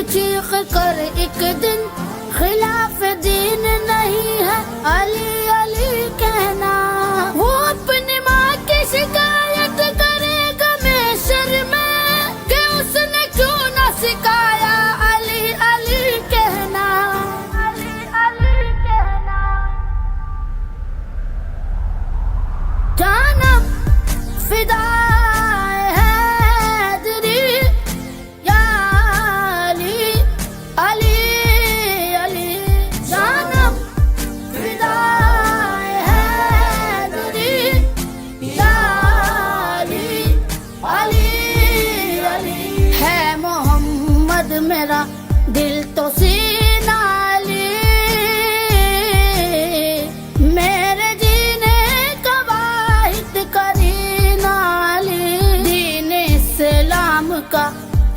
चीख कर एक दिन खिलाफ दीन नहीं है अली अली कहना। वो अपनी माँ की शिकायत करेगा महशर में कि उसने क्यों ना सिखाया अली अली कहना, अली अली कहना। जानम फिदा मेरा दिल तो सीना अली, मेरे जीने का वाहिद करीना अली। दीन इस्लाम का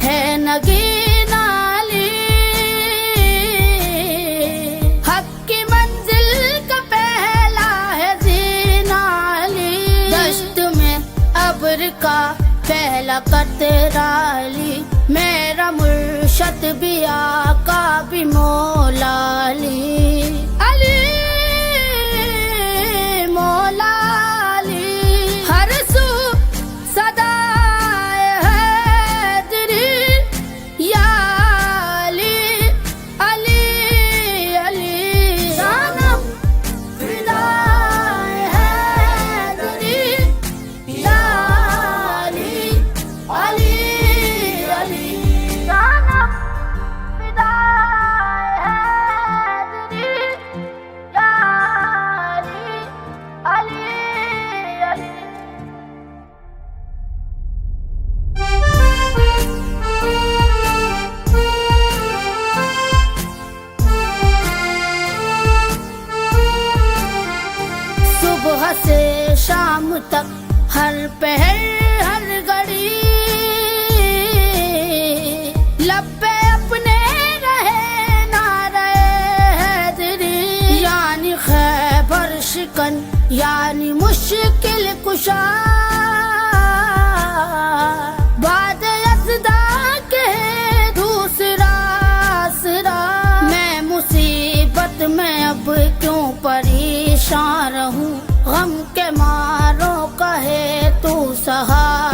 है नगीना अली, हक की मंजिल का पहला है जीना अली। दश्त में अब्र का पहला कतरा अली, मेरा मुर्शद भी आका भी मौला अली, अली मौला अली। हर सू सदाए हैदरी या अली अली अली। जानम फिदाए हैदरी या अली अली अली। जानम फिदाए हैदरी या अली अली अली। सुबह से शाम तक हर पहर हर घड़ी लब पे अपने रहे नारे हैदरी। यानी खैबर शिकन यानी मुश्किल कुशा, बाद यज़दा के दूसरा आसरा। मैं मुसीबत में अब क्यों परेशान रहूं, गम के मारों कहे तू सहारा।